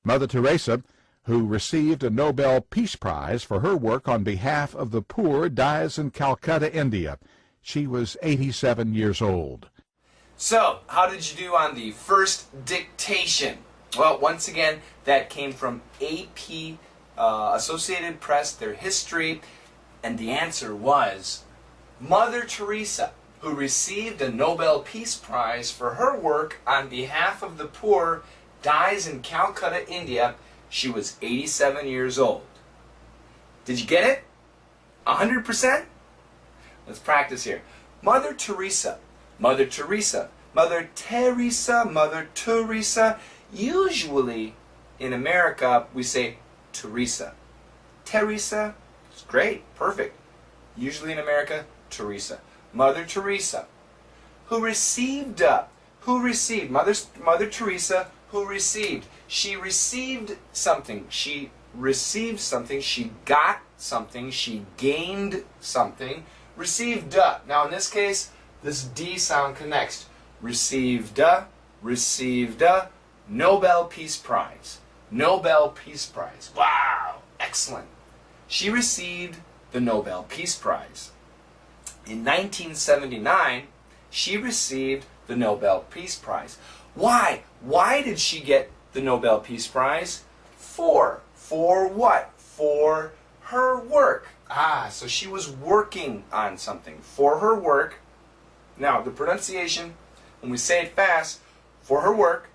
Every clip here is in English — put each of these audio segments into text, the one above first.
Mother Teresa, who received a Nobel Peace Prize for her work on behalf of the poor, dies in Calcutta, India. She was 87 years old. So, how did you do on the first dictation? Well, once again, that came from AP, Associated Press, their history, and the answer was Mother Teresa, who received a Nobel Peace Prize for her work on behalf of the poor, dies in Calcutta, India. She was 87 years old. Did you get it? 100%? Let's practice here. Mother Teresa, Mother Teresa, Mother Teresa, Mother Teresa. Usually in America we say Teresa. Teresa, it's great, perfect. Usually in America, Teresa. Mother Teresa, who received, Mother Teresa, who received. She received something. She received something. She got something. She gained something. Received. Now in this case, this D sound connects. Received a Nobel Peace Prize. Nobel Peace Prize. Wow, excellent. She received the Nobel Peace Prize. In 1979, she received the Nobel Peace Prize. Why? Why did she get the Nobel Peace Prize? For what? For her work. So she was working on something. For her work. Now, the pronunciation, when we say it fast, for her work,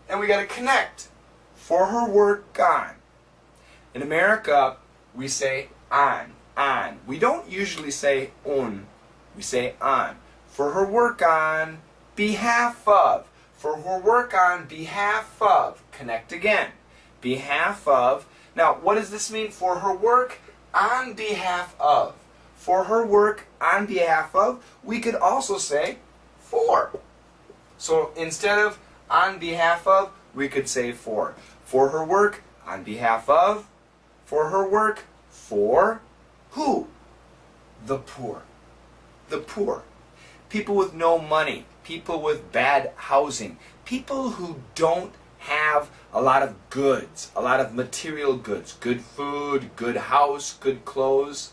and we got to connect. For her work on. In America, we say on. We don't usually say un. We say on. For her work on behalf of. For her work on behalf of. Connect again. Behalf of. Now, what does this mean? For her work on behalf of. For her work on behalf of. We could also say for. So instead of on behalf of, we could say for. For her work on behalf of. For her work for who? The poor. The poor. People with no money. People with bad housing. People who don't have a lot of goods, a lot of material goods. Good food, good house, good clothes.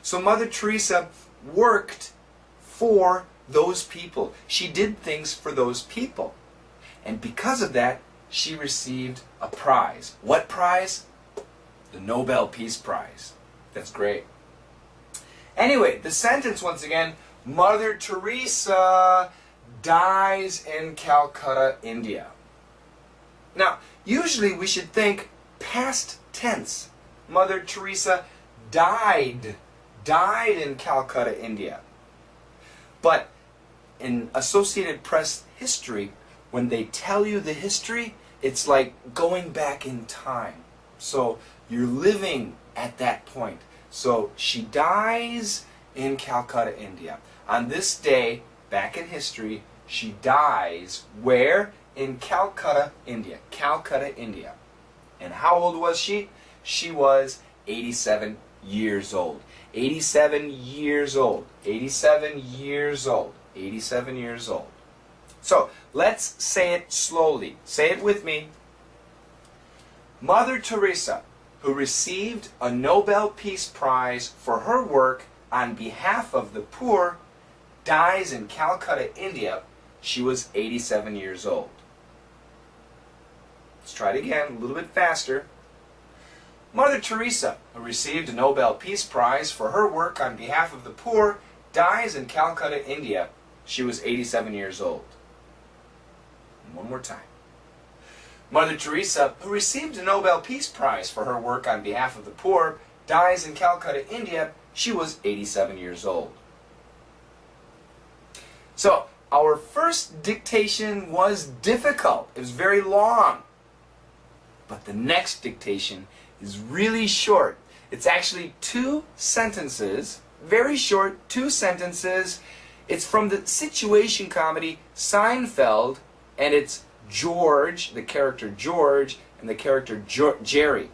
So Mother Teresa worked for those people. She did things for those people. And because of that, she received a prize. What prize? The Nobel Peace Prize. That's great. Anyway, the sentence once again, Mother Teresa dies in Calcutta, India. Now, usually we should think past tense. Mother Teresa died in Calcutta, India. But in Associated Press history, when they tell you the history, it's like going back in time. So you're living at that point. So she dies in Calcutta, India. On this day, back in history, she dies where? In Calcutta, India. Calcutta, India. And how old was she? She was 87 years old. 87 years old. 87 years old. 87 years old. So, let's say it slowly. Say it with me. Mother Teresa, who received a Nobel Peace Prize for her work on behalf of the poor, dies in Calcutta, India. She was 87 years old. Let's try it again, a little bit faster. Mother Teresa, who received a Nobel Peace Prize for her work on behalf of the poor, dies in Calcutta, India. She was 87 years old. And one more time. Mother Teresa, who received a Nobel Peace Prize for her work on behalf of the poor, dies in Calcutta, India. She was 87 years old. So, our first dictation was difficult. It was very long. But the next dictation is really short. It's actually 2 sentences, very short, 2 sentences. It's from the situation comedy Seinfeld, and it's George, the character George, and the character Jerry.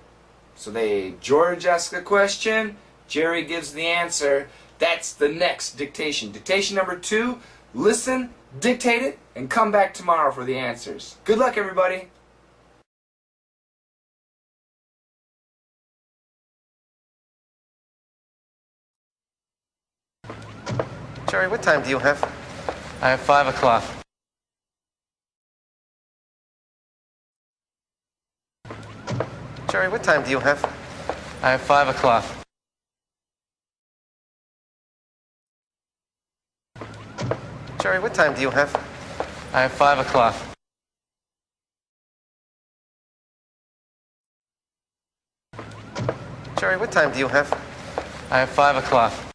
So George asks a question, Jerry gives the answer. That's the next dictation. Dictation number 2, listen, dictate it, and come back tomorrow for the answers. Good luck, everybody. Jerry, what time do you have? I have 5 o'clock. Jerry, what time do you have? I have 5 o'clock. Jerry, what time do you have? I have 5 o'clock. Jerry, what time do you have? I have 5 o'clock.